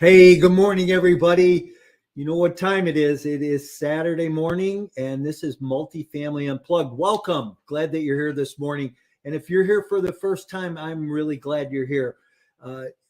Hey, good morning, everybody. You know what time it is? It is Saturday morning, and this is Multifamily Unplugged. Welcome. Glad that you're here this morning. And if you're here for the first time, I'm really glad you're here.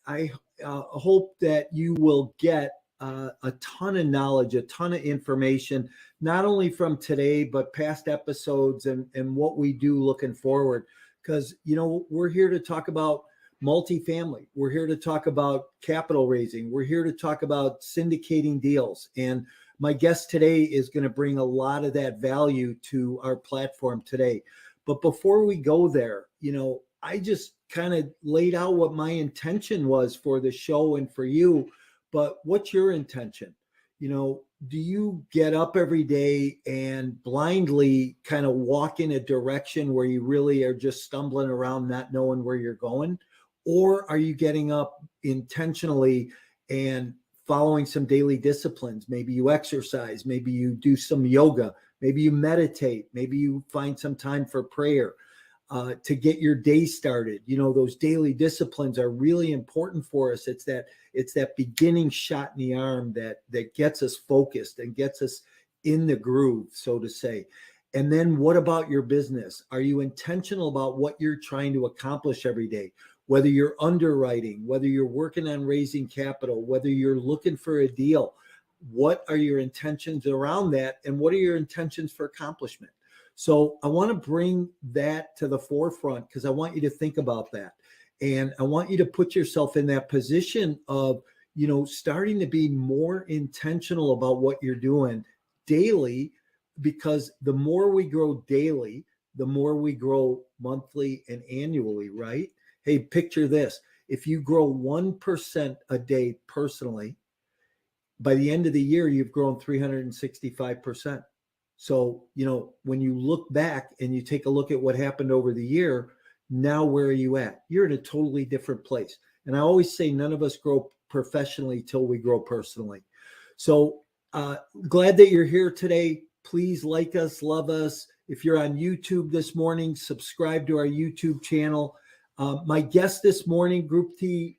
I hope that you will get a ton of knowledge, a ton of information, not only from today, but past episodes and what we do looking forward. Because, we're here to talk about multifamily. We're here to talk about capital raising. We're here to talk about syndicating deals. And my guest today is going to bring a lot of that value to our platform today. But before we go there, I just kind of laid out what my intention was for the show and for you. But what's your intention? Do you get up every day and blindly kind of walk in a direction where you really are just stumbling around, not knowing where you're going? Or are you getting up intentionally and following some daily disciplines? Maybe you exercise, maybe you do some yoga, maybe you meditate, maybe you find some time for prayer to get your day started. Those daily disciplines are really important for us. It's that beginning shot in the arm that gets us focused and gets us in the groove, so to say. And then what about your business? Are you intentional about what you're trying to accomplish every day? Whether you're underwriting, whether you're working on raising capital, whether you're looking for a deal, what are your intentions around that? And what are your intentions for accomplishment? So I want to bring that to the forefront because I want you to think about that. And I want you to put yourself in that position of, starting to be more intentional about what you're doing daily, because the more we grow daily, the more we grow monthly and annually, right? Hey, picture this. If you grow 1% a day personally, by the end of the year, you've grown 365%. So, when you look back and you take a look at what happened over the year, now where are you at? You're in a totally different place. And I always say none of us grow professionally till we grow personally. So glad that you're here today. Please like us, love us. If you're on YouTube this morning, subscribe to our YouTube channel. My guest this morning, Gurpreet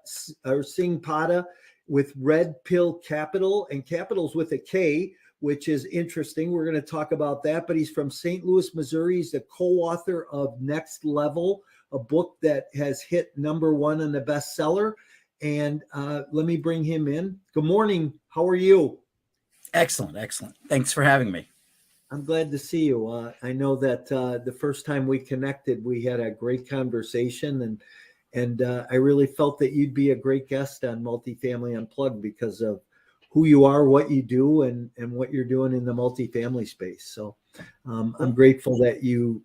Singh Pada with Red Pill Capital, and Capital's with a K, which is interesting. We're going to talk about that, but he's from St. Louis, Missouri. He's the co-author of Next Level, a book that has hit #1 on the bestseller. And let me bring him in. Good morning. How are you? Excellent. Thanks for having me. I'm glad to see you. I know that the first time we connected, we had a great conversation, and I really felt that you'd be a great guest on Multifamily Unplugged because of who you are, what you do, and what you're doing in the multifamily space. So I'm grateful that you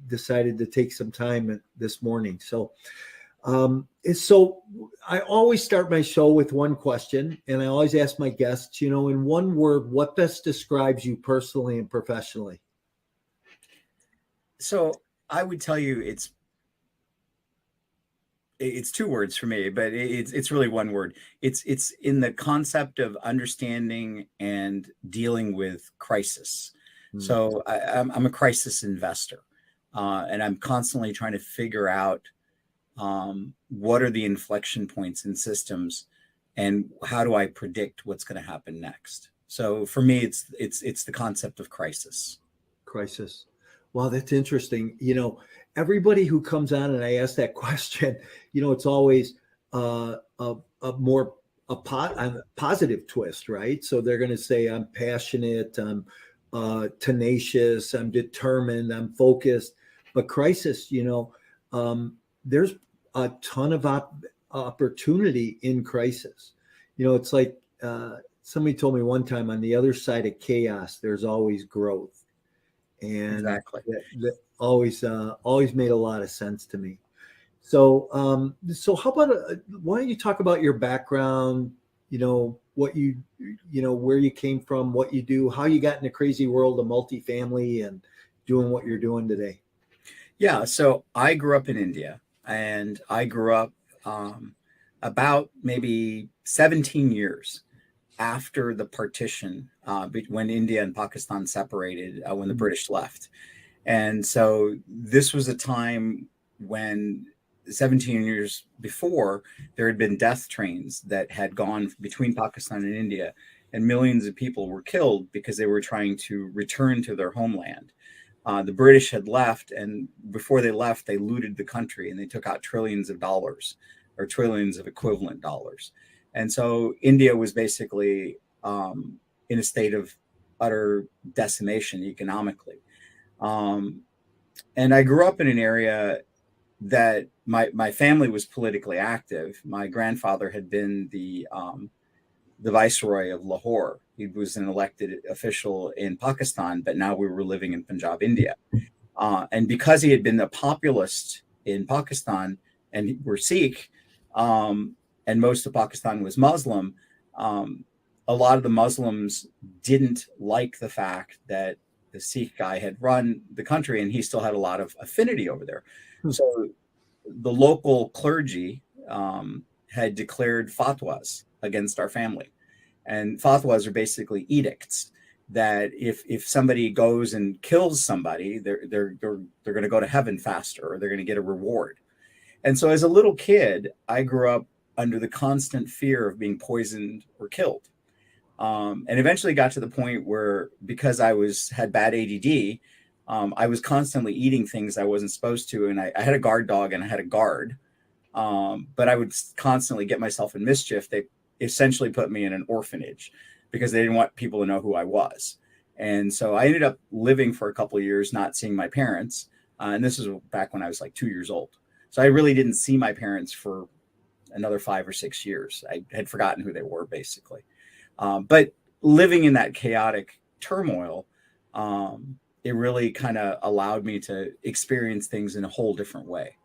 decided to take some time this morning. So I always start my show with one question, and I always ask my guests, in one word, what best describes you personally and professionally? So I would tell you it's two words for me, but it's really one word. It's in the concept of understanding and dealing with crisis. Mm-hmm. So I'm a crisis investor, and I'm constantly trying to figure out what are the inflection points in systems, and how do I predict what's going to happen next? So for me, it's the concept of crisis. Crisis. Wow, that's interesting. Everybody who comes on and I ask that question, it's always a positive twist, right? So they're going to say, I'm passionate, I'm tenacious, I'm determined, I'm focused. But crisis, there's a ton of opportunity in crisis. It's like somebody told me one time, on the other side of chaos, there's always growth. And exactly. that always made a lot of sense to me. So how about why don't you talk about your background? What where you came from, what you do, how you got in the crazy world of multifamily and doing what you're doing today. Yeah. So I grew up in India, and I grew up about maybe 17 years after the partition, when India and Pakistan separated, when the British left. And so this was a time when 17 years before, there had been death trains that had gone between Pakistan and India, and millions of people were killed because they were trying to return to their homeland. The British had left, and before they left, they looted the country and they took out trillions of dollars, or trillions of equivalent dollars. And so India was basically in a state of utter decimation economically. And I grew up in an area that my family was politically active. My grandfather had been the viceroy of Lahore. He was an elected official in Pakistan, but now we were living in Punjab, India. And because he had been a populist in Pakistan and we're Sikh, and most of Pakistan was Muslim, a lot of the Muslims didn't like the fact that the Sikh guy had run the country and he still had a lot of affinity over there. So the local clergy had declared fatwas against our family. And fatwas are basically edicts that if somebody goes and kills somebody, they're going to go to heaven faster, or they're going to get a reward. And so as a little kid, I grew up under the constant fear of being poisoned or killed. And eventually got to the point where, because I had bad ADD, I was constantly eating things I wasn't supposed to. And I had a guard dog and I had a guard, but I would constantly get myself in mischief. They essentially put me in an orphanage because they didn't want people to know who I was. And so I ended up living for a couple of years, not seeing my parents. And this was back when I was like 2 years old. So I really didn't see my parents for another 5 or 6 years. I had forgotten who they were, basically. But living in that chaotic turmoil, it really kind of allowed me to experience things in a whole different way.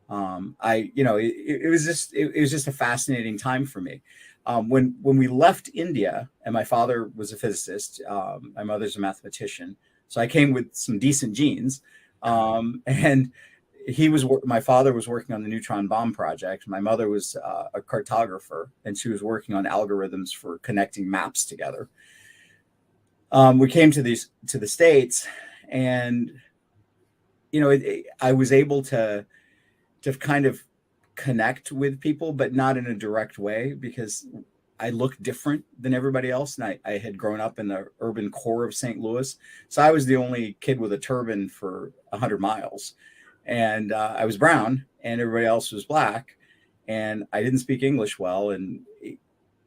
It was just a fascinating time for me. When we left India, and my father was a physicist, my mother's a mathematician, so I came with some decent genes, and my father was working on the neutron bomb project. My mother was a cartographer, and she was working on algorithms for connecting maps together. We came to the States, and I was able to kind of connect with people, but not in a direct way, because I looked different than everybody else. And I had grown up in the urban core of St. Louis. So I was the only kid with a turban for 100 miles. And I was brown and everybody else was black. And I didn't speak English well. And,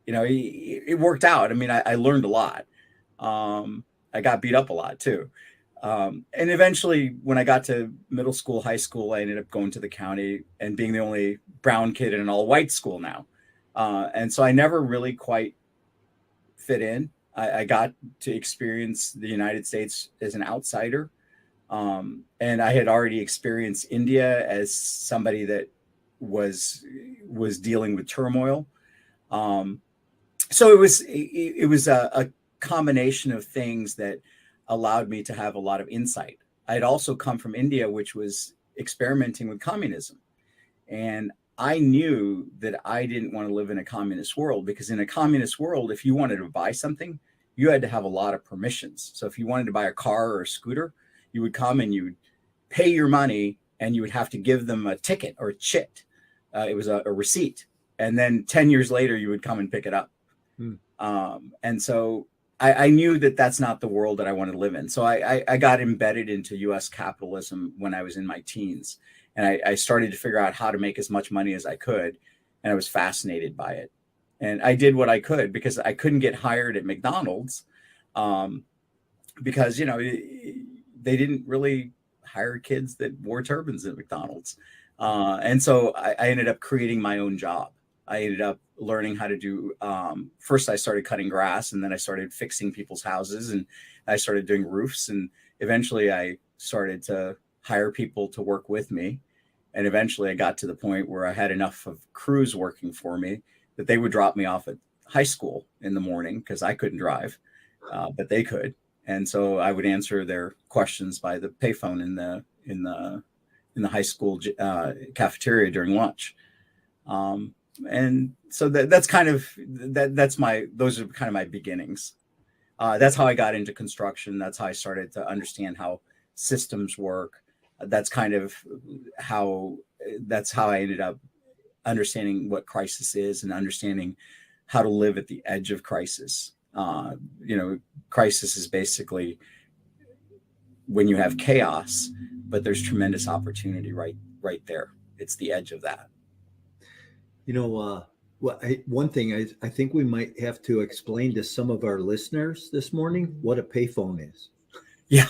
it worked out. I mean, I learned a lot. I got beat up a lot too. And eventually, when I got to middle school, high school, I ended up going to the county and being the only brown kid in an all-white school now. And so I never really quite fit in. I got to experience the United States as an outsider. And I had already experienced India as somebody that was dealing with turmoil. So it was a combination of things that allowed me to have a lot of insight. I had also come from India, which was experimenting with communism. And I knew that I didn't want to live in a communist world, because in a communist world, if you wanted to buy something, you had to have a lot of permissions. So if you wanted to buy a car or a scooter, you would come and you would pay your money and you would have to give them a ticket or a chit. It was a receipt. And then 10 years later, you would come and pick it up. And so I knew that that's not the world that I wanted to live in. So I got embedded into US capitalism when I was in my teens. And I started to figure out how to make as much money as I could. And I was fascinated by it. And I did what I could, because I couldn't get hired at McDonald's because, they didn't really hire kids that wore turbans at McDonald's. And so I ended up creating my own job. I ended up learning how to do, first I started cutting grass, and then I started fixing people's houses, and I started doing roofs. And eventually I started to hire people to work with me. And eventually I got to the point where I had enough of crews working for me that they would drop me off at high school in the morning, because I couldn't drive, but they could. And so I would answer their questions by the payphone in the high school cafeteria during lunch. And so those are kind of my beginnings. That's how I got into construction. That's how I started to understand how systems work. That's kind of how that's how I ended up understanding what crisis is and understanding how to live at the edge of crisis. Crisis is basically when you have chaos, but there's tremendous opportunity right there. It's the edge of that. One thing I think we might have to explain to some of our listeners this morning what a payphone is. Yeah.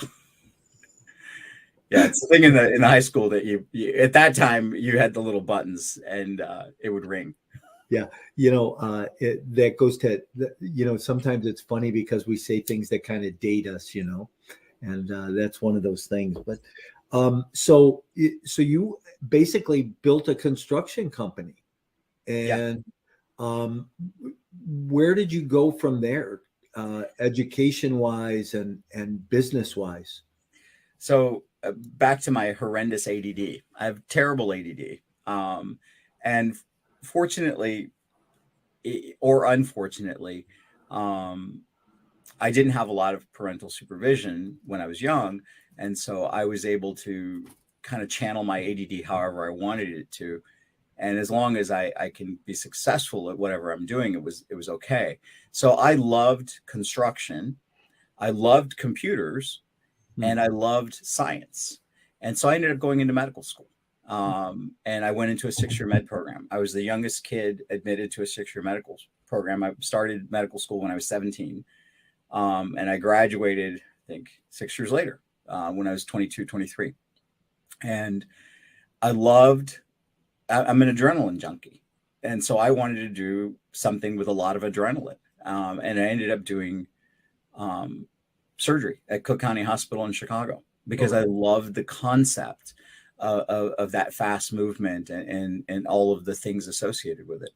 Yeah, it's the thing in the high school that you at that time you had the little buttons and it would ring. Yeah, that goes to sometimes it's funny because we say things that kind of date us, and that's one of those things. But so you basically built a construction company, and where did you go from there, education wise and business wise? So back to my horrendous ADD. I have terrible ADD, and fortunately or unfortunately, I didn't have a lot of parental supervision when I was young. And so I was able to kind of channel my ADD however I wanted it to. And as long as I can be successful at whatever I'm doing, it was okay. So I loved construction. I loved computers and I loved science. And so I ended up going into medical school. And I went into a 6-year med program. I was the youngest kid admitted to a 6-year medical program. I started medical school when I was 17. And I graduated, I think 6 years later, when I was 22, 23. And I'm an adrenaline junkie. And so I wanted to do something with a lot of adrenaline. And I ended up doing surgery at Cook County Hospital in Chicago because I loved the concept of that fast movement and all of the things associated with it.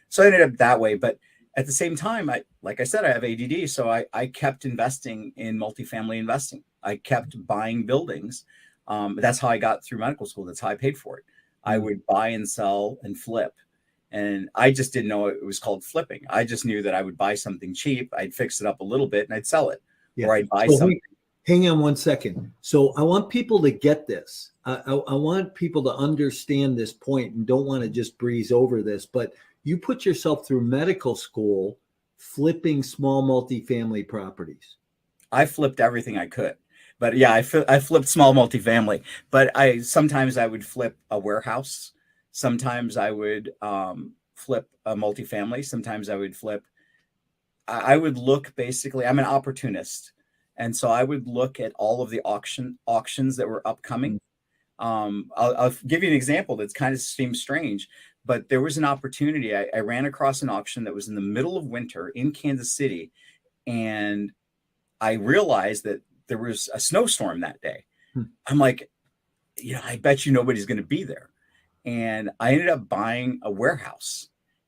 So I ended up that way. But at the same time, like I said, I have ADD. So I kept investing in multifamily investing. I kept buying buildings. That's how I got through medical school. That's how I paid for it. I would buy and sell and flip. And I just didn't know it was called flipping. I just knew that I would buy something cheap. I'd fix it up a little bit and I'd sell it. Yeah. Or I'd buy something. Hang on one second. So I want people to get this. I want people to understand this point and don't want to just breeze over this. But you put yourself through medical school flipping small multifamily properties. I flipped everything I could. But yeah, I flipped small multifamily. But sometimes I would flip a warehouse. Sometimes I would flip a multifamily. Sometimes I would flip. I would look basically. I'm an opportunist. And so I would look at all of the auctions that were upcoming. I'll give you an example that's kind of seems strange, but there was an opportunity. I ran across an auction that was in the middle of winter in Kansas City. And I realized that there was a snowstorm that day. I'm like, I bet you nobody's going to be there. And I ended up buying a warehouse.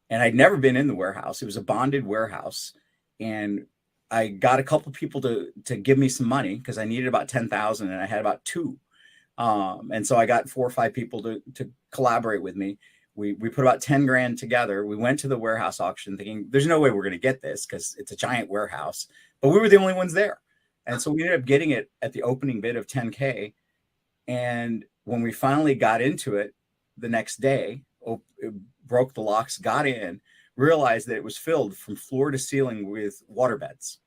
And I'd never been in the warehouse. It was a bonded warehouse. And I got a couple of people to give me some money because I needed about 10,000 and I had about 2. And so I got 4 or 5 people to collaborate with me. We put about 10 grand together. We went to the warehouse auction thinking there's no way we're going to get this because it's a giant warehouse, but we were the only ones there. And so we ended up getting it at the opening bid of 10K. And when we finally got into it the next day, it broke the locks, got in, realized that it was filled from floor to ceiling with waterbeds.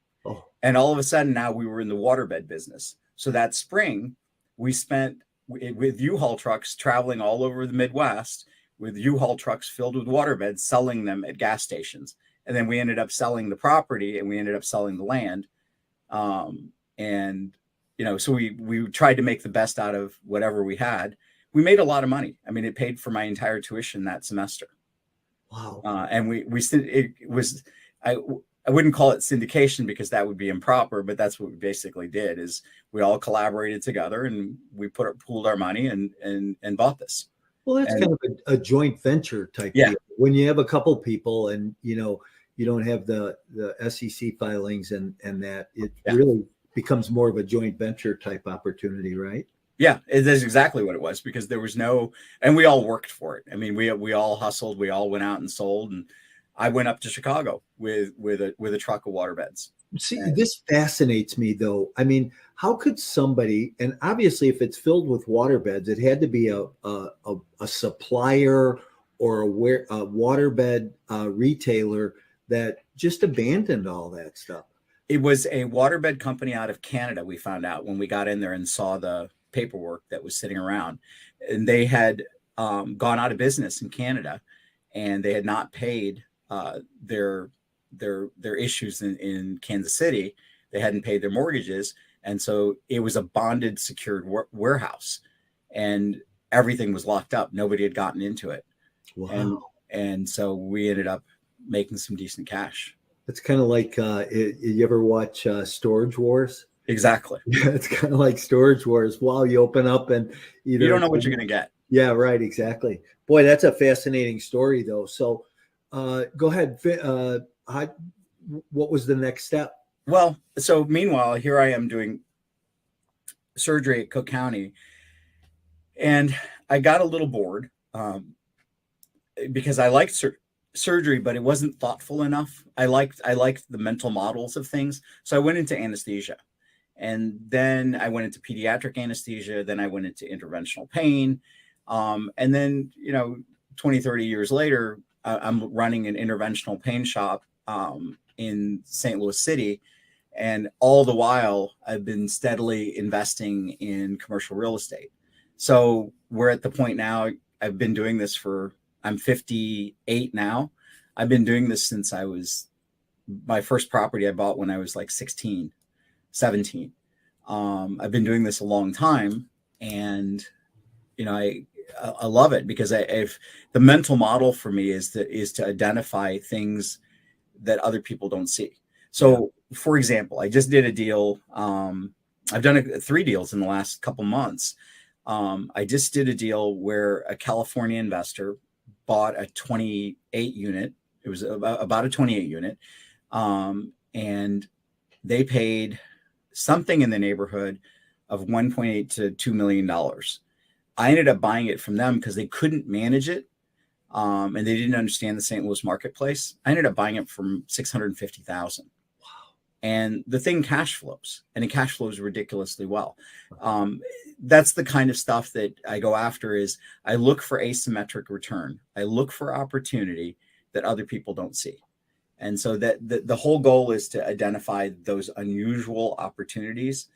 And all of a sudden now we were in the waterbed business. So that spring we spent with U-Haul trucks traveling all over the Midwest with U-Haul trucks filled with waterbeds, selling them at gas stations. And then we ended up selling the property and we ended up selling the land. So we tried to make the best out of whatever we had. We made a lot of money. I mean, it paid for my entire tuition that semester. Wow. And I wouldn't call it syndication because that would be improper, but that's what we basically did is we all collaborated together and we pooled our money and bought this. Well, that's kind of a joint venture type deal. When you have a couple people and, you don't have the SEC filings and that it really becomes more of a joint venture type opportunity, right? Yeah, it is exactly what it was because there was and we all worked for it. I mean, we all hustled, we all went out and sold, and I went up to Chicago with a truck of waterbeds. See, this fascinates me though. I mean, how could somebody, and obviously if it's filled with water beds, it had to be a supplier or a waterbed retailer that just abandoned all that stuff. It was a waterbed company out of Canada, we found out when we got in there and saw the paperwork that was sitting around. And they had gone out of business in Canada, and they had not paid their issues in Kansas City. They hadn't paid their mortgages. And so it was a bonded, secured warehouse, and everything was locked up. Nobody had gotten into it. Wow. And so we ended up making some decent cash. It's kind of like, you ever watch Storage Wars? Exactly. Yeah, it's kind of like Storage Wars. Wow, you open up and you don't know what you're going to get. Yeah, right. Exactly. Boy, that's a fascinating story, though. So go ahead. What was the next step? Well, so meanwhile, here I am doing surgery at Cook County, and I got a little bored because I liked surgery, but it wasn't thoughtful enough. I liked the mental models of things. So I went into anesthesia, and then I went into pediatric anesthesia. Then I went into interventional pain. And then, 20, 30 years later, I'm running an interventional pain shop in St. Louis City. And all the while, I've been steadily investing in commercial real estate. So we're at the point now, I've been doing this I'm 58 now. I've been doing this since my first property I bought when I was like 16, 17. I've been doing this a long time, and, I love it because if the mental model for me is to identify things that other people don't see. So, for example, I just did a deal. I've done 3 deals in the last couple months. I just did a deal where a California investor bought a 28 unit. It was about a 28 unit. And they paid something in the neighborhood of $1.8 to $2 million. I ended up buying it from them because they couldn't manage it. And they didn't understand the St. Louis marketplace. I ended up buying it from $650,000. Wow. And the thing cash flows, and it cash flows ridiculously well. That's the kind of stuff that I go after. Is I look for asymmetric return. I look for opportunity that other people don't see. And so that the whole goal is to identify those unusual opportunities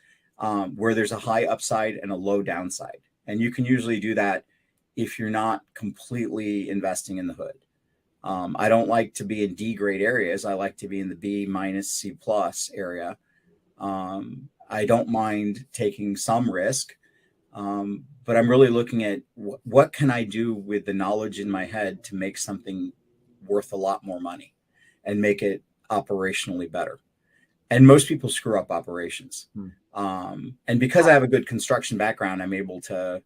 where there's a high upside and a low downside. And you can usually do that if you're not completely investing in the hood. I don't like to be in D grade areas. I like to be in the B minus C plus area. I don't mind taking some risk, but I'm really looking at what can I do with the knowledge in my head to make something worth a lot more money and make it operationally better. And most people screw up operations. And because I have a good construction background, I'm able to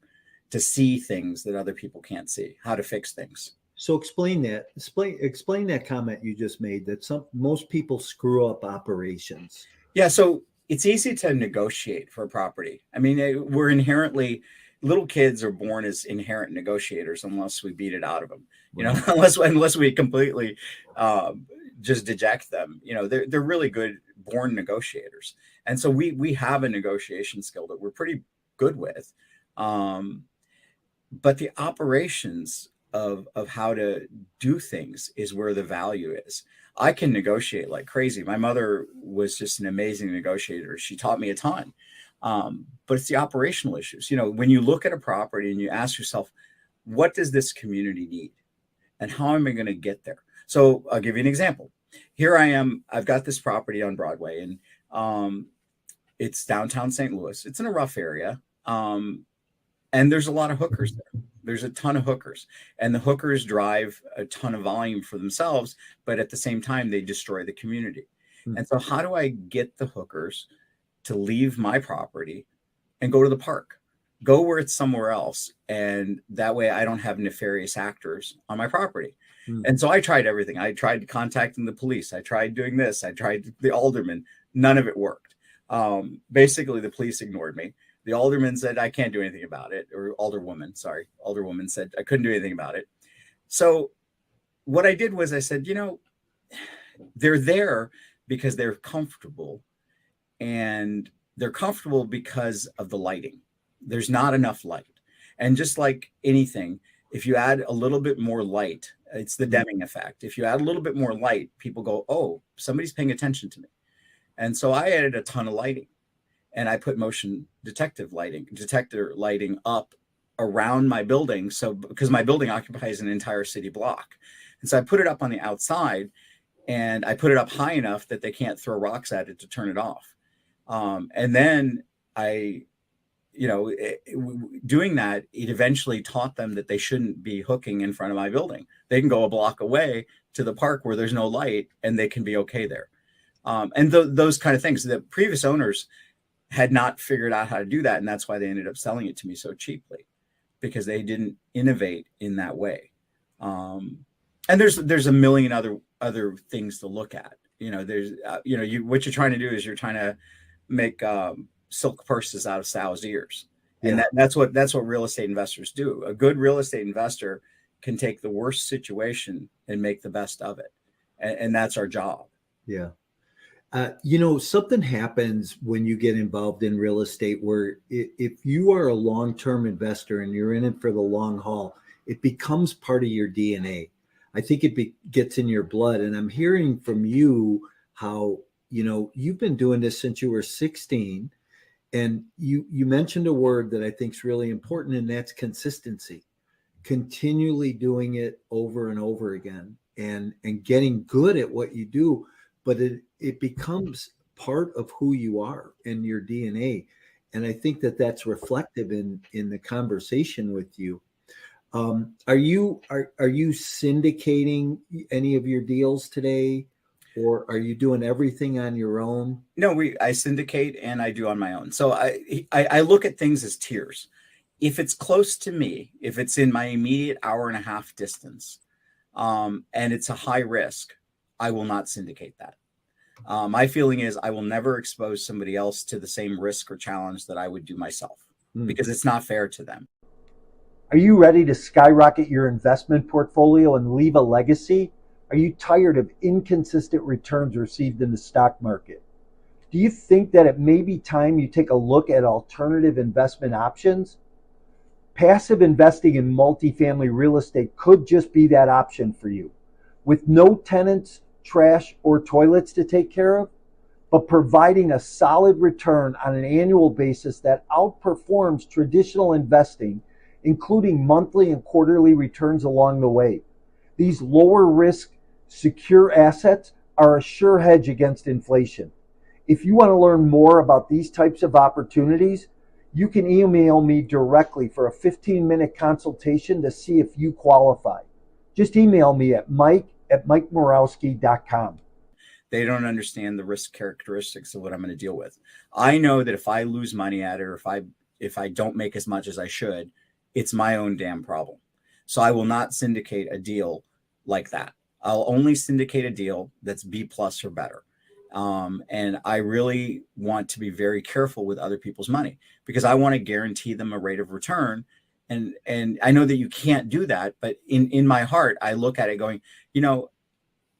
see things that other people can't see, how to fix things. So explain that. Explain that comment you just made, that most people screw up operations. Yeah, so it's easy to negotiate for a property. I mean, we're inherently, little kids are born as inherent negotiators unless we beat it out of them. Unless we completely just deject them. They're really good born negotiators, and so we have a negotiation skill that we're pretty good with. But the operations of how to do things is where the value is. I can negotiate like crazy. My mother was just an amazing negotiator. She taught me a ton. But it's the operational issues. When you look at a property and you ask yourself, what does this community need? And how am I going to get there? So I'll give you an example. Here I am. I've got this property on Broadway, and it's downtown St. Louis. It's in a rough area. And there's a lot of hookers there. There's a ton of hookers, and the hookers drive a ton of volume for themselves, but at the same time, they destroy the community. And so how do I get the hookers to leave my property and go to the park, go where it's somewhere else? And that way I don't have nefarious actors on my property. And so I tried everything. I tried contacting the police. I tried doing this. I tried the alderman. None of it worked. Basically, the police ignored me. The alderman said, I can't do anything about it. Or alderwoman said, I couldn't do anything about it. So what I did was I said, they're there because they're comfortable, and they're comfortable because of the lighting. There's not enough light. And just like anything, if you add a little bit more light, it's the Deming effect. If you add a little bit more light, people go, oh, somebody's paying attention to me. And so I added a ton of lighting, and I put motion detector lighting up around my building. So because my building occupies an entire city block. And so I put it up on the outside, and I put it up high enough that they can't throw rocks at it to turn it off. And then doing that, it eventually taught them that they shouldn't be hooking in front of my building. They can go a block away to the park where there's no light, and they can be okay there. And those kind of things. The previous owners had not figured out how to do that, and that's why they ended up selling it to me so cheaply, because they didn't innovate in that way. And there's a million other things to look at. There's what you're trying to do is you're trying to make silk purses out of sow's ears, and that's what real estate investors do. A good real estate investor can take the worst situation and make the best of it, and that's our job. Yeah. Something happens when you get involved in real estate where if you are a long-term investor and you're in it for the long haul, it becomes part of your DNA. I think it gets in your blood. And I'm hearing from you how, you've been doing this since you were 16. And you mentioned a word that I think is really important, and that's consistency. Continually doing it over and over again and getting good at what you do. But it becomes part of who you are and your DNA. And I think that that's reflective in the conversation with you. Are you syndicating any of your deals today, or are you doing everything on your own? No, I syndicate, and I do on my own. So I look at things as tiers. If it's close to me, if it's in my immediate hour and a half distance, and it's a high risk, I will not syndicate that. My feeling is I will never expose somebody else to the same risk or challenge that I would do myself, because it's not fair to them. Are you ready to skyrocket your investment portfolio and leave a legacy? Are you tired of inconsistent returns received in the stock market? Do you think that it may be time you take a look at alternative investment options? Passive investing in multifamily real estate could just be that option for you. With no tenants, trash, or toilets to take care of, but providing a solid return on an annual basis that outperforms traditional investing, including monthly and quarterly returns along the way. These lower risk, secure assets are a sure hedge against inflation. If you want to learn more about these types of opportunities, you can email me directly for a 15-minute consultation to see if you qualify. Just email me at mike@mikemorowski.com. They don't understand the risk characteristics of what I'm going to deal with. I know that if I lose money at it, or if I don't make as much as I should, it's my own damn problem. So I will not syndicate a deal like that. I'll only syndicate a deal that's B+ or better. And I really want to be very careful with other people's money, because I want to guarantee them a rate of return. And I know that you can't do that, but in my heart, I look at it going,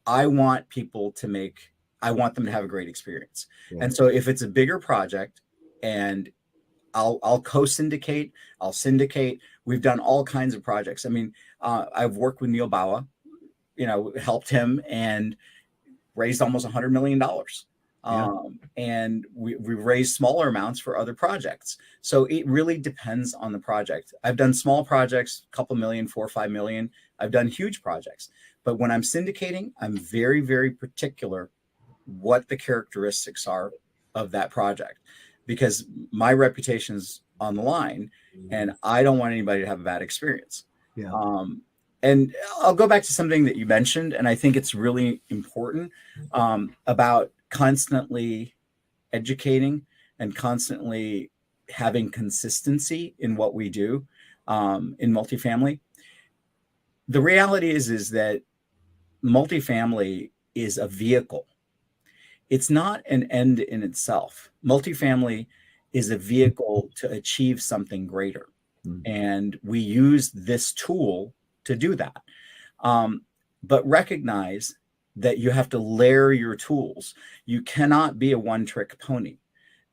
I want them to have a great experience. Yeah. And so if it's a bigger project, and I'll co-syndicate, I'll syndicate. We've done all kinds of projects. I mean, I've worked with Neil Bawa, helped him and raised almost $100 million. And we raised smaller amounts for other projects. So it really depends on the project. I've done small projects, a couple million, 4 or 5 million. I've done huge projects. But when I'm syndicating, I'm very, very particular what the characteristics are of that project, because my reputation is on the line, and I don't want anybody to have a bad experience. Yeah. And I'll go back to something that you mentioned, and I think it's really important, about constantly educating and constantly having consistency in what we do in multifamily. The reality is that multifamily is a vehicle. It's not an end in itself. Multifamily is a vehicle to achieve something greater. And we use this tool to do that. But recognize that you have to layer your tools. You cannot be a one-trick pony.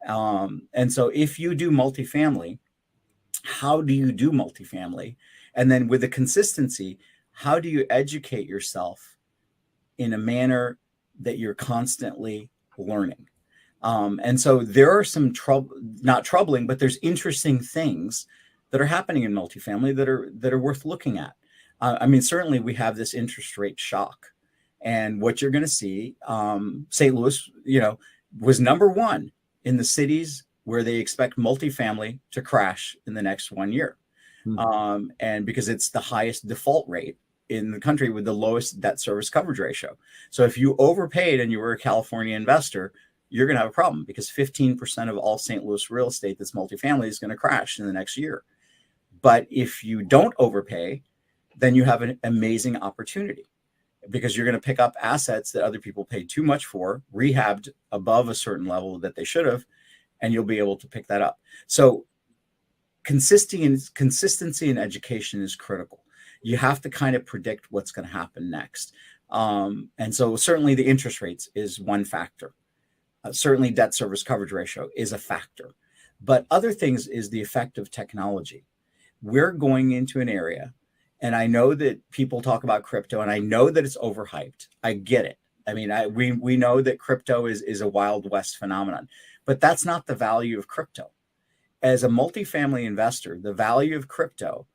And so if you do multifamily, how do you do multifamily? And then with the consistency, how do you educate yourself in a manner that you're constantly learning? And so there are some not troubling, but there's interesting things that are happening in multifamily that are worth looking at. I mean, certainly we have this interest rate shock, and what you're going to see, St. Louis, was number one in the cities where they expect multifamily to crash in the next 1 year. And because it's the highest default rate in the country with the lowest debt service coverage ratio. So if you overpaid and you were a California investor, you're going to have a problem, because 15% of all St. Louis real estate that's multifamily is going to crash in the next year. But if you don't overpay, then you have an amazing opportunity, because you're going to pick up assets that other people paid too much for, rehabbed above a certain level that they should have, and you'll be able to pick that up. So consistency in education is critical. You have to kind of predict what's going to happen next. And so certainly the interest rates is one factor. Certainly debt service coverage ratio is a factor. But other things is the effect of technology. We're going into an area, and I know that people talk about crypto, and I know that it's overhyped. I get it. I mean, we know that crypto is a Wild West phenomenon, but that's not the value of crypto. As a multifamily investor, the value of crypto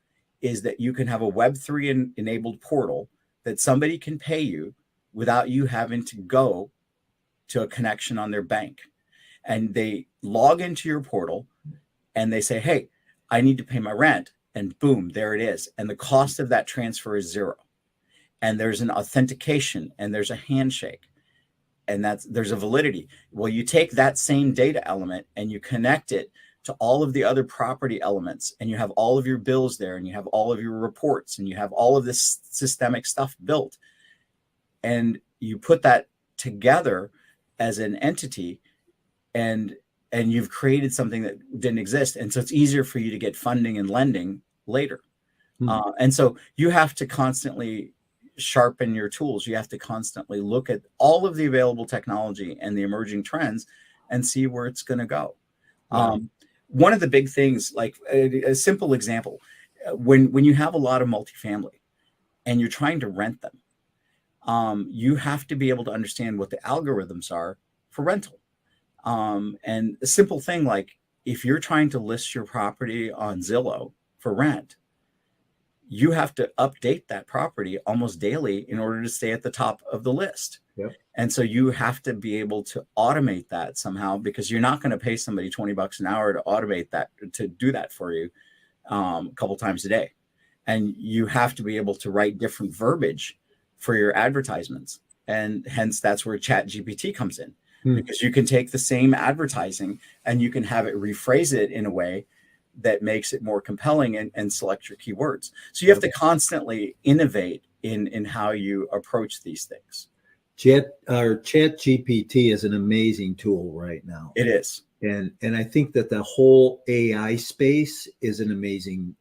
is that you can have a Web3 enabled portal that somebody can pay you without you having to go to a connection on their bank. And they log into your portal and they say, hey, I need to pay my rent. And boom, there it is. And the cost of that transfer is zero. And there's an authentication and there's a handshake, and there's a validity. Well, you take that same data element and you connect it to all of the other property elements, and you have all of your bills there, and you have all of your reports, and you have all of this systemic stuff built. And you put that together as an entity, and you've created something that didn't exist. And so it's easier for you to get funding and lending later. And so you have to constantly sharpen your tools. You have to constantly look at all of the available technology and the emerging trends and see where it's going to go. Wow. One of the big things, like a simple example, when you have a lot of multifamily and you're trying to rent them, you have to be able to understand what the algorithms are for rental. And a simple thing, like if you're trying to list your property on Zillow for rent, you have to update that property almost daily in order to stay at the top of the list. Yep. And so you have to be able to automate that somehow, because you're not going to pay somebody $20 an hour to automate that, to do that for you a couple times a day. And you have to be able to write different verbiage for your advertisements. And hence that's where ChatGPT comes in, because you can take the same advertising and you can have it rephrase it in a way that makes it more compelling and select your keywords. So you have to constantly innovate in how you approach these things. ChatGPT is an amazing tool right now. It is. And I think that the whole AI space is an amazing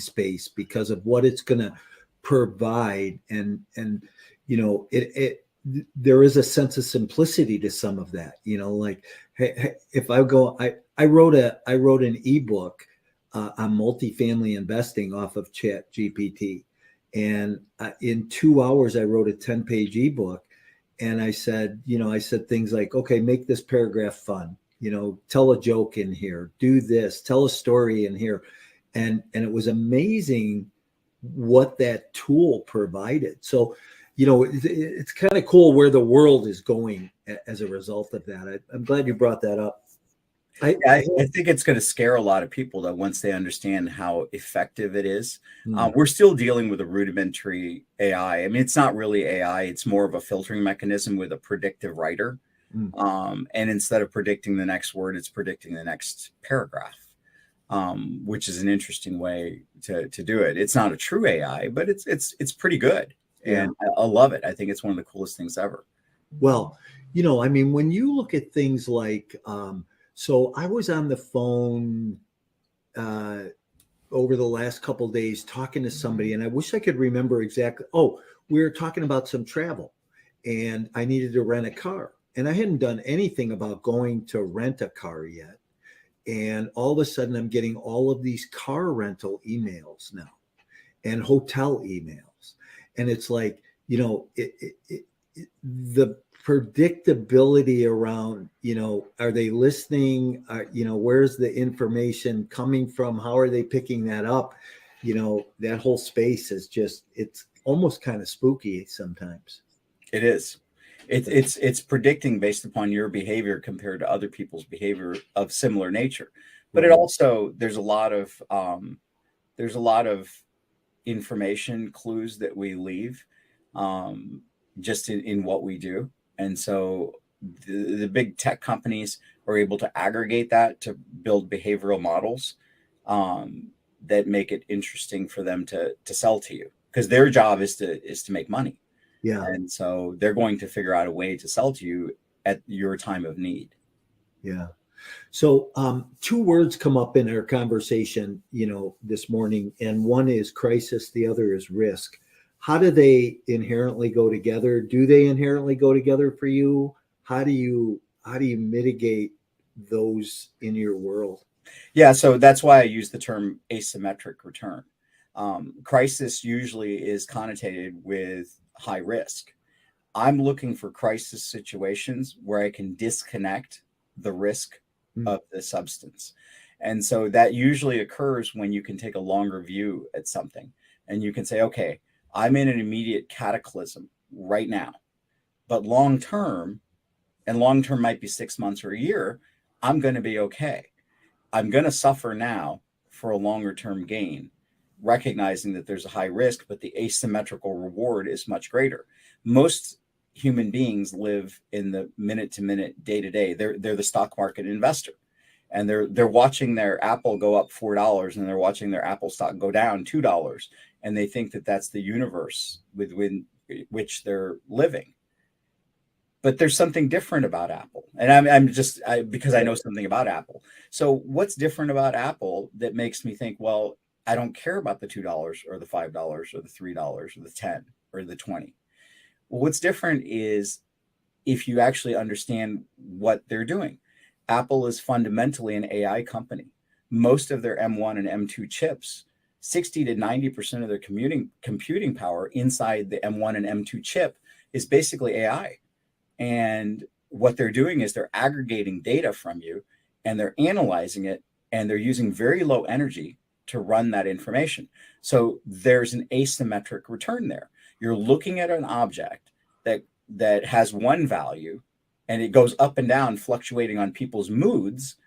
space because of what it's going to provide. And there is a sense of simplicity to some of that, like, hey, if I go, I wrote an ebook on multifamily investing off of ChatGPT. And in 2 hours, I wrote a 10-page ebook. And I said things like, okay, make this paragraph fun, tell a joke in here, do this, tell a story in here. And it was amazing what that tool provided. So, it's kind of cool where the world is going as a result of that. I'm glad you brought that up. I think it's going to scare a lot of people, though, once they understand how effective it is. We're still dealing with a rudimentary AI. I mean, it's not really AI. It's more of a filtering mechanism with a predictive writer. And instead of predicting the next word, it's predicting the next paragraph, which is an interesting way to do it. It's not a true AI, but it's pretty good. And I love it. I think it's one of the coolest things ever. Well, I mean, when you look at things like, so I was on the phone over the last couple of days talking to somebody, and I wish I could remember exactly. Oh, we were talking about some travel. and I needed to rent a car. And I hadn't done anything about going to rent a car yet. And all of a sudden, I'm getting all of these car rental emails now and hotel emails. And it's like, you know, the predictability around, you know, are they listening? You know, where's the information coming from? How are they picking that up? You know, that whole space is just, it's almost kind of spooky sometimes. It is. It's predicting based upon your behavior compared to other people's behavior of similar nature. But it Right. also, there's a lot of information clues that we leave just in what we do. And so the big tech companies are able to aggregate that to build behavioral models that make it interesting for them to sell to you, because their job is to make money. Yeah. And so they're going to figure out a way to sell to you at your time of need. Yeah. So two words come up in our conversation, you know, this morning, and one is crisis, the other is risk. How do they inherently go together? Do they inherently go together for you? How do you mitigate those in your world? Yeah, so that's why I use the term asymmetric return. Crisis usually is connotated with high risk. I'm looking for crisis situations where I can disconnect the risk of the substance. And so that usually occurs when you can take a longer view at something and you can say, okay, I'm in an immediate cataclysm right now, but long term, and long term might be 6 months or a year, I'm going to be okay. I'm going to suffer now for a longer term gain, recognizing that there's a high risk, but the asymmetrical reward is much greater. Most human beings live in the minute to minute, day to day. They're the stock market investor, and they're watching their Apple go up $4, and they're watching their Apple stock go down $2, and they think that that's the universe within which they're living. But there's something different about Apple, and because I know something about Apple. So what's different about Apple that makes me think, well, I don't care about the $2 or the $5 or the $3 or the 10 or the 20. Well, what's different is if you actually understand what they're doing. Apple is fundamentally an AI company. Most of their M1 and M2 chips, 60 to 90% of their computing power inside the M1 and M2 chip is basically AI. And what they're doing is they're aggregating data from you and they're analyzing it, and they're using very low energy to run that information. So there's an asymmetric return there. You're looking at an object that has one value, and it goes up and down, fluctuating on people's moods,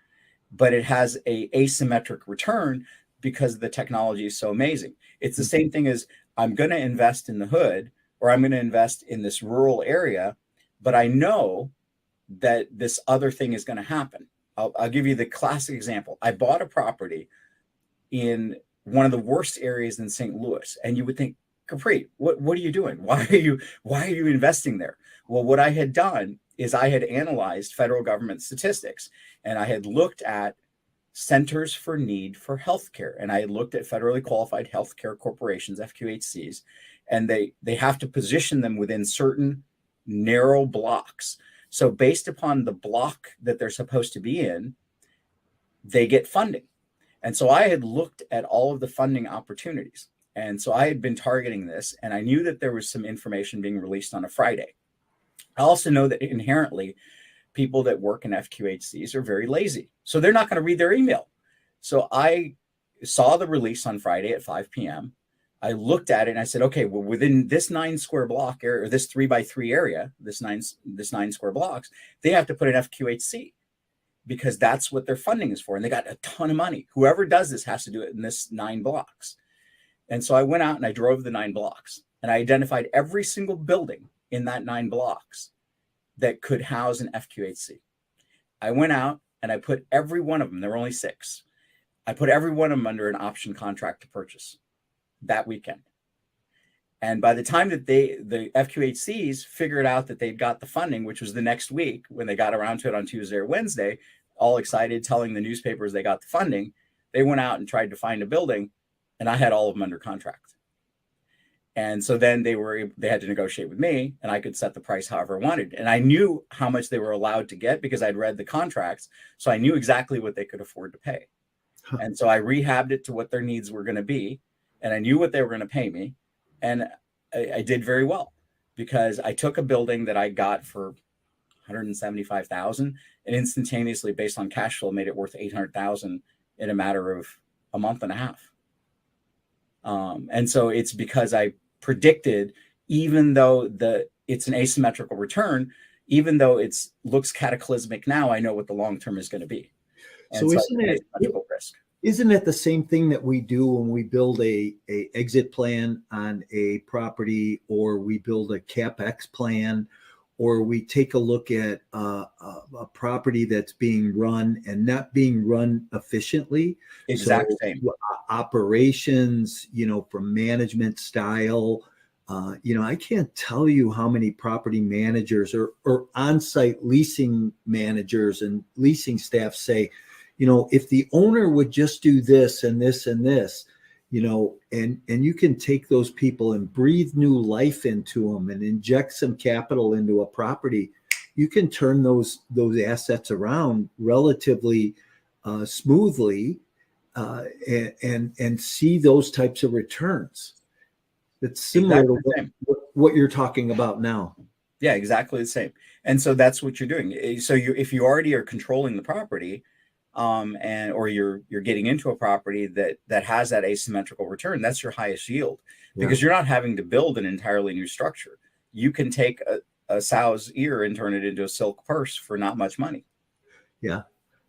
but it has a asymmetric return because the technology is so amazing. It's the same thing as I'm going to invest in the hood, or I'm going to invest in this rural area, but I know that this other thing is going to happen. I'll give you the classic example. I bought a property in one of the worst areas in St. Louis, and you would think, Gurpreet, what are you doing? Why are you investing there? Well, what I had done is I had analyzed federal government statistics, and I had looked at centers for need for healthcare, and I had looked at federally qualified healthcare corporations, FQHCs, and they have to position them within certain narrow blocks. So based upon the block that they're supposed to be in, they get funding. And so I had looked at all of the funding opportunities. And so I had been targeting this, and I knew that there was some information being released on a Friday. I also know that inherently people that work in FQHCs are very lazy. So they're not going to read their email. So I saw the release on Friday at 5 p.m. I looked at it and I said, okay, well, within this 9 square block area, or this 3x3 area, this nine square blocks, they have to put an FQHC because that's what their funding is for. And they got a ton of money. Whoever does this has to do it in this 9 blocks. And so I went out and I drove the 9 blocks, and I identified every single building in that 9 blocks that could house an FQHC. I went out and I put every one of them, there were only 6. I put every one of them under an option contract to purchase that weekend. And by the time that the FQHCs figured out that they'd got the funding, which was the next week when they got around to it on Tuesday or Wednesday, all excited, telling the newspapers they got the funding, they went out and tried to find a building, and I had all of them under contract. And so then they had to negotiate with me, and I could set the price however I wanted. And I knew how much they were allowed to get because I'd read the contracts. So I knew exactly what they could afford to pay. And so I rehabbed it to what their needs were going to be. And I knew what they were going to pay me. And I did very well because I took a building that I got for $175,000 and instantaneously, based on cash flow, made it worth $800,000 in a matter of a month and a half. And so it's because I predicted, even though it's an asymmetrical return, even though it looks cataclysmic now, I know what the long term is going to be. And so isn't it the same thing that we do when we build a exit plan on a property, or we build a CapEx plan, or we take a look at a property that's being run and not being run efficiently? Exact same. Operations, from management style. I can't tell you how many property managers or on-site leasing managers and leasing staff say, if the owner would just do this and this and this, and you can take those people and breathe new life into them and inject some capital into a property, you can turn those assets around relatively smoothly and see those types of returns. It's similar to what you're talking about now. Yeah, exactly the same. And so that's what you're doing. So if you already are controlling the property, or you're getting into a property that has that asymmetrical return, that's your highest yield, because you're not having to build an entirely new structure. You can take a sow's ear and turn it into a silk purse for not much money. Yeah,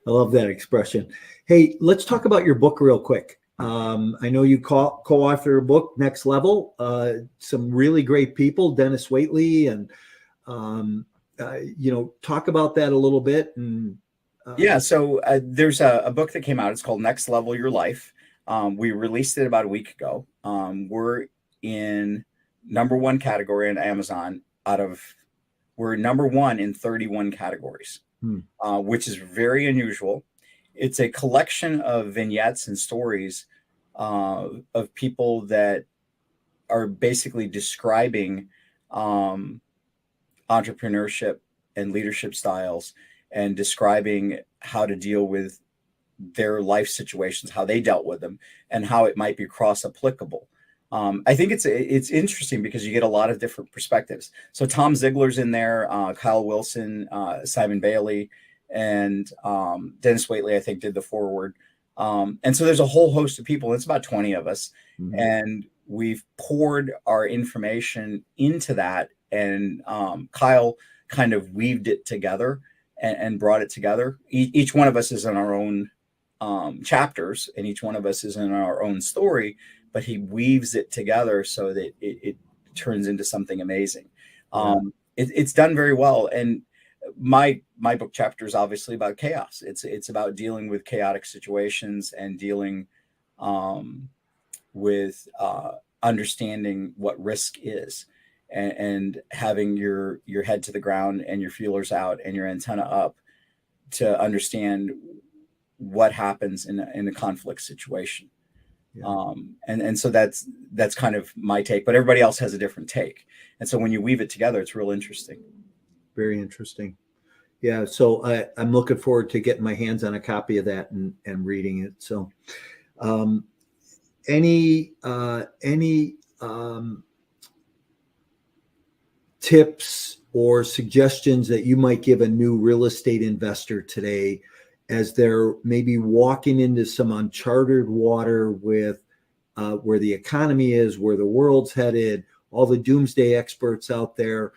I love that expression. Hey, let's talk about your book real quick. I know you co-author a book, Next Level. Some really great people, Dennis Waitley, and talk about that a little bit. And so there's a book that came out. It's called Next Level Your Life. We released it about a week ago. We're in #1 category on Amazon. We're #1 in 31 categories, which is very unusual. It's a collection of vignettes and stories of people that are basically describing entrepreneurship and leadership styles, and describing how to deal with their life situations, how they dealt with them, and how it might be cross-applicable. I think it's interesting because you get a lot of different perspectives. So Tom Ziegler's in there, Kyle Wilson, Simon Bailey, and Dennis Waitley, I think, did the foreword. And so there's a whole host of people. It's about 20 of us. Mm-hmm. And we've poured our information into that. And Kyle kind of weaved it together and brought it together. Each one of us is in our own chapters, and each one of us is in our own story, but he weaves it together so that it turns into something amazing. It's done very well. And my book chapter is obviously about chaos. It's about dealing with chaotic situations and dealing with understanding what risk is, and having your head to the ground and your feelers out and your antenna up to understand what happens in a conflict situation. Yeah. And so that's kind of my take, but everybody else has a different take. And so when you weave it together, it's real interesting. Very interesting. Yeah. So I'm looking forward to getting my hands on a copy of that and reading it. So any tips or suggestions that you might give a new real estate investor today as they're maybe walking into some uncharted water with where the economy is, where the world's headed, all the doomsday experts out there?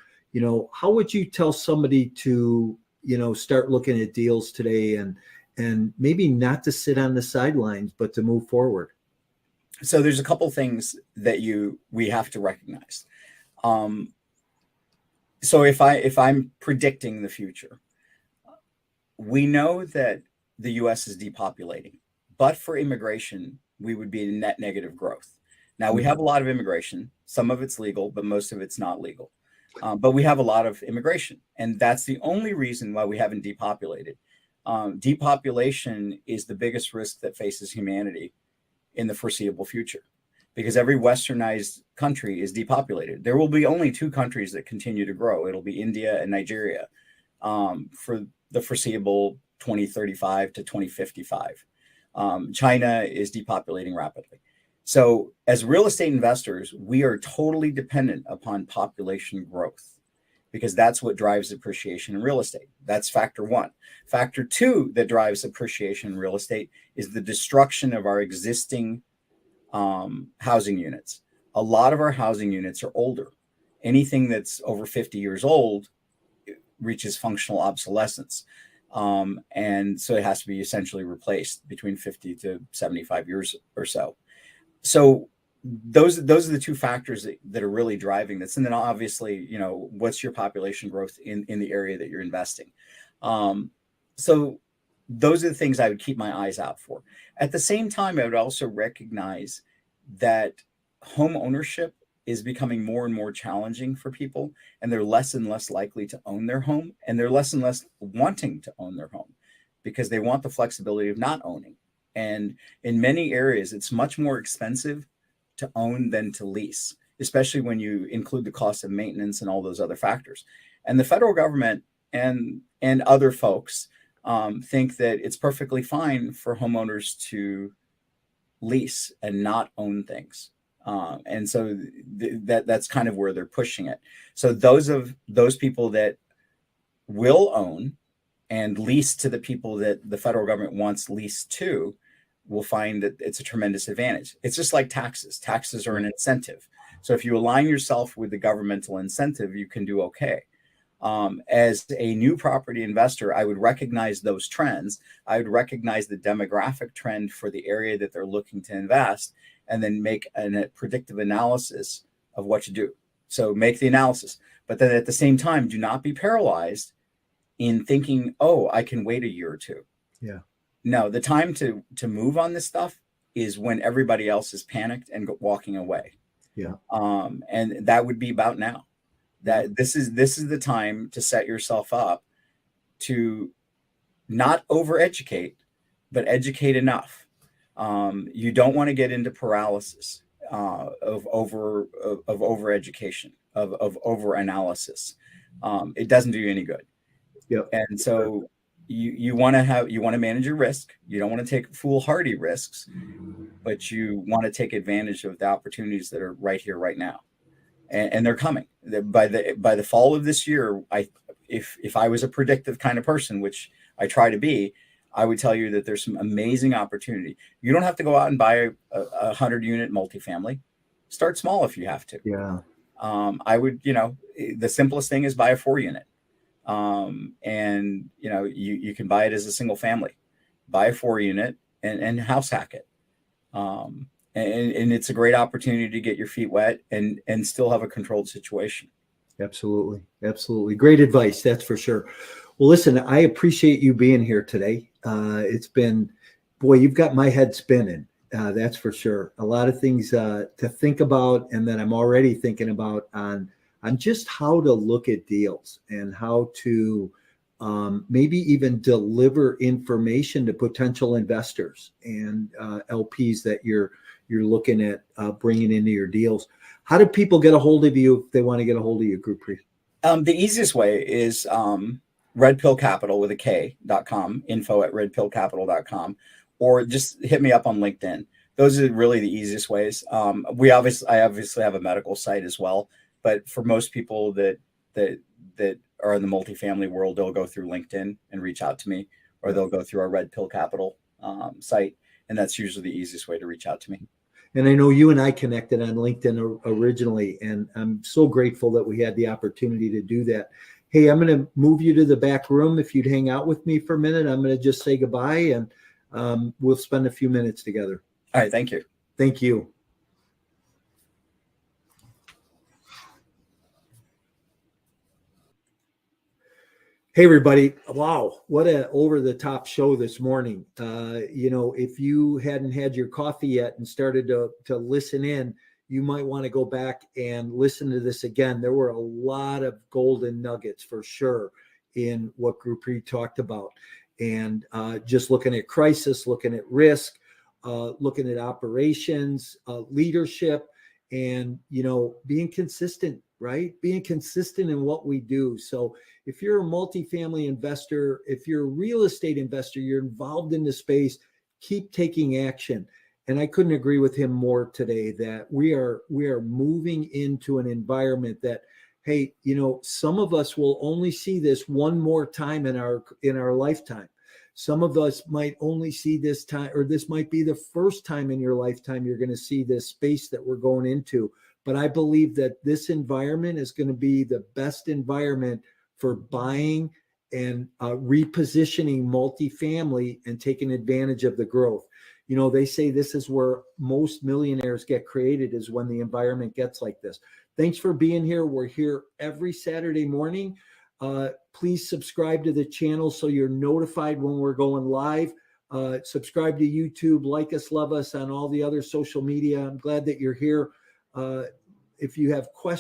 How would you tell somebody to, start looking at deals today and maybe not to sit on the sidelines, but to move forward? So there's a couple things that we have to recognize. So if I'm predicting the future, we know that the U.S. is depopulating, but for immigration, we would be in net negative growth. Now, we have a lot of immigration. Some of it's legal, but most of it's not legal. But we have a lot of immigration, and that's the only reason why we haven't depopulated. Depopulation is the biggest risk that faces humanity in the foreseeable future. because every westernized country is depopulated. There will be only two countries that continue to grow. It'll be India and Nigeria for the foreseeable 2035 to 2055. China is depopulating rapidly. So as real estate investors, we are totally dependent upon population growth, because that's what drives appreciation in real estate. That's factor one. Factor two that drives appreciation in real estate is the destruction of our existing housing units. A lot of our housing units are older. Anything that's over 50 years old reaches functional obsolescence. And so it has to be essentially replaced between 50 to 75 years or so. So those are the two factors that are really driving this. And then obviously, what's your population growth in the area that you're investing? So those are the things I would keep my eyes out for. At the same time, I would also recognize that home ownership is becoming more and more challenging for people, and they're less and less likely to own their home, and they're less and less wanting to own their home because they want the flexibility of not owning. And in many areas, it's much more expensive to own than to lease, especially when you include the cost of maintenance and all those other factors. And the federal government and other folks think that it's perfectly fine for homeowners to lease and not own things. And so that's kind of where they're pushing it. So those people that will own and lease to the people that the federal government wants leased to will find that it's a tremendous advantage. It's just like taxes. Taxes are an incentive. So if you align yourself with the governmental incentive, you can do okay. As a new property investor, I would recognize those trends. I would recognize the demographic trend for the area that they're looking to invest, and then make a predictive analysis of what to do. So make the analysis, but then at the same time, do not be paralyzed in thinking, oh, I can wait a year or two. Yeah. No, the time to move on this stuff is when everybody else is panicked and walking away. Yeah. And that would be about now. That this is the time to set yourself up to not overeducate, but educate enough. You don't want to get into paralysis of overeducation, of overanalysis. It doesn't do you any good. Yep. And so you want to manage your risk. You don't want to take foolhardy risks, but you want to take advantage of the opportunities that are right here, right now. And they're coming. By the fall of this year, if I was a predictive kind of person, which I try to be, I would tell you that there's some amazing opportunity. You don't have to go out and buy a 100-unit multifamily. Start small if you have to. Yeah. I would, the simplest thing is buy a 4-unit. And you can buy it as a single family. Buy a 4-unit and house hack it. And it's a great opportunity to get your feet wet and still have a controlled situation. Absolutely. Absolutely. Great advice. That's for sure. Well, listen, I appreciate you being here today. It's been, boy, you've got my head spinning. That's for sure. A lot of things to think about, and that I'm already thinking about on just how to look at deals and how to maybe even deliver information to potential investors and LPs that you're looking at bringing into your deals. How do people get a hold of you if they want to get a hold of you, Gurpreet? The easiest way is redpillcapital with a K.com, info@redpillcapital.com, or just hit me up on LinkedIn. Those are really the easiest ways. I obviously have a medical site as well, but for most people that are in the multifamily world, they'll go through LinkedIn and reach out to me, or they'll go through our Red Pill Capital site, and that's usually the easiest way to reach out to me. And I know you and I connected on LinkedIn originally, and I'm so grateful that we had the opportunity to do that. Hey, I'm going to move you to the back room. If you'd hang out with me for a minute, I'm going to just say goodbye, and we'll spend a few minutes together. All right. Thank you. Thank you. Hey, everybody. Wow. What an over-the-top show this morning. If you hadn't had your coffee yet and started to listen in, you might want to go back and listen to this again. There were a lot of golden nuggets for sure in what Gurpreet talked about. And just looking at crisis, looking at risk, looking at operations, leadership, and, being consistent, right? Being consistent in what we do. So if you're a multifamily investor, if you're a real estate investor, you're involved in the space, keep taking action. And I couldn't agree with him more today that we are moving into an environment that, hey, some of us will only see this one more time in our lifetime. Some of us might only see this time, or this might be the first time in your lifetime you're going to see this space that we're going into. But I believe that this environment is going to be the best environment for buying and repositioning multifamily and taking advantage of the growth. They say this is where most millionaires get created, is when the environment gets like this. Thanks for being here. We're here every Saturday morning. Please subscribe to the channel so you're notified when we're going live. Subscribe to YouTube, like us, love us on all the other social media. I'm glad that you're here. If you have questions,